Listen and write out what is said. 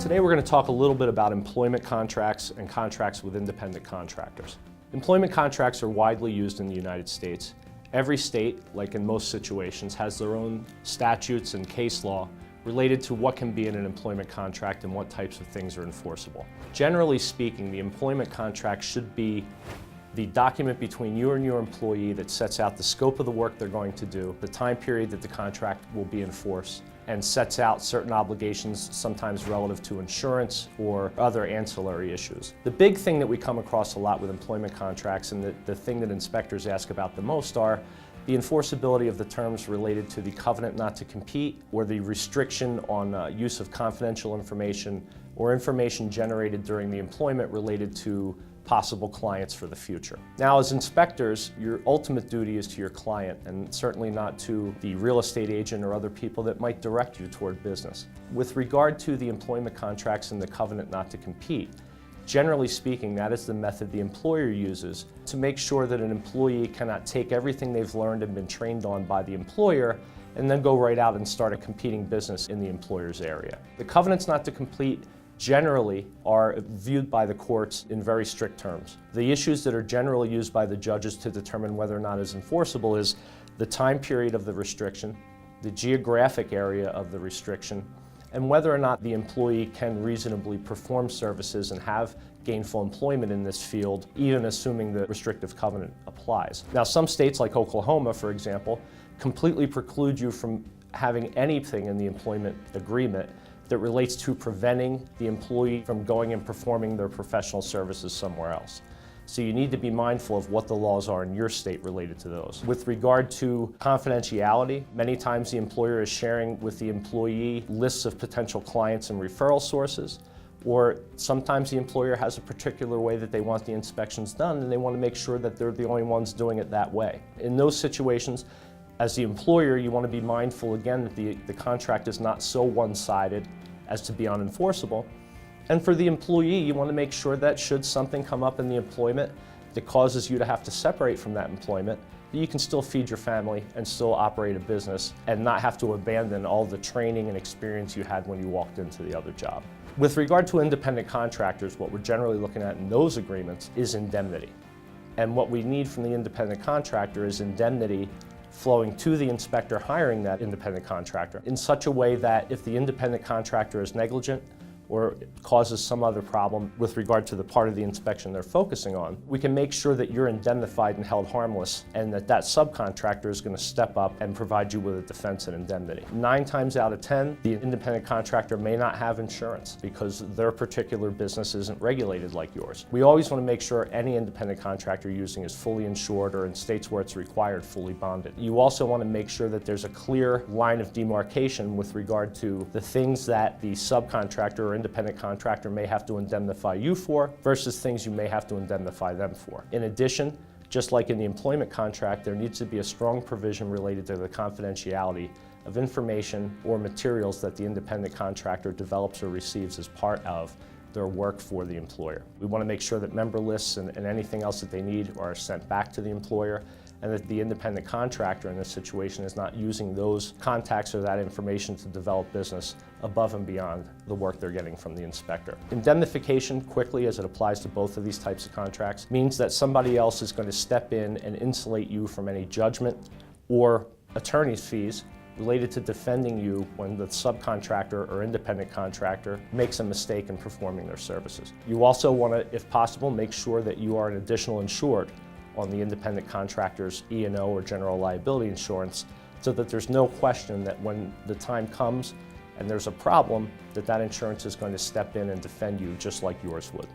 Today we're going to talk a little bit about employment contracts and contracts with independent contractors. Employment contracts are widely used in the United States. Every state, like in most situations, has their own statutes and case law related to what can be in an employment contract and what types of things are enforceable. Generally speaking, the employment contract should be the document between you and your employee that sets out the scope of the work they're going to do, the time period that the contract will be in force, and sets out certain obligations, sometimes relative to insurance or other ancillary issues. The big thing that we come across a lot with employment contracts, and the thing that inspectors ask about the most, are the enforceability of the terms related to the covenant not to compete, or the restriction on use of confidential information or information generated during the employment related to possible clients for the future. Now, as inspectors, your ultimate duty is to your client and certainly not to the real estate agent or other people that might direct you toward business. With regard to the employment contracts and the covenant not to compete, generally speaking, that is the method the employer uses to make sure that an employee cannot take everything they've learned and been trained on by the employer and then go right out and start a competing business in the employer's area. The covenants not to compete generally are viewed by the courts in very strict terms. The issues that are generally used by the judges to determine whether or not it's enforceable is the time period of the restriction, the geographic area of the restriction, and whether or not the employee can reasonably perform services and have gainful employment in this field, even assuming the restrictive covenant applies. Now, some states like Oklahoma, for example, completely preclude you from having anything in the employment agreement that relates to preventing the employee from going and performing their professional services somewhere else. So you need to be mindful of what the laws are in your state related to those. With regard to confidentiality, many times the employer is sharing with the employee lists of potential clients and referral sources, or sometimes the employer has a particular way that they want the inspections done and they want to make sure that they're the only ones doing it that way. In those situations, as the employer, you want to be mindful again that the contract is not so one-sided as to be unenforceable. And for the employee, you want to make sure that should something come up in the employment that causes you to have to separate from that employment, that you can still feed your family and still operate a business and not have to abandon all the training and experience you had when you walked into the other job. With regard to independent contractors, what we're generally looking at in those agreements is indemnity. And what we need from the independent contractor is indemnity flowing to the inspector hiring that independent contractor in such a way that if the independent contractor is negligent or causes some other problem with regard to the part of the inspection they're focusing on, we can make sure that you're indemnified and held harmless and that subcontractor is going to step up and provide you with a defense and indemnity. 9 times out of 10, the independent contractor may not have insurance because their particular business isn't regulated like yours. We always want to make sure any independent contractor you're using is fully insured or in states where it's required, fully bonded. You also want to make sure that there's a clear line of demarcation with regard to the things that the subcontractor or independent contractor may have to indemnify you for versus things you may have to indemnify them for. In addition, just like in the employment contract, there needs to be a strong provision related to the confidentiality of information or materials that the independent contractor develops or receives as part of their work for the employer. We want to make sure that member lists and anything else that they need are sent back to the employer, and that the independent contractor in this situation is not using those contacts or that information to develop business above and beyond the work they're getting from the inspector. Indemnification, quickly as it applies to both of these types of contracts, means that somebody else is going to step in and insulate you from any judgment or attorney's fees related to defending you when the subcontractor or independent contractor makes a mistake in performing their services. You also want to, if possible, make sure that you are an additional insured on the independent contractor's E&O or general liability insurance, so that there's no question that when the time comes and there's a problem, that insurance is going to step in and defend you just like yours would.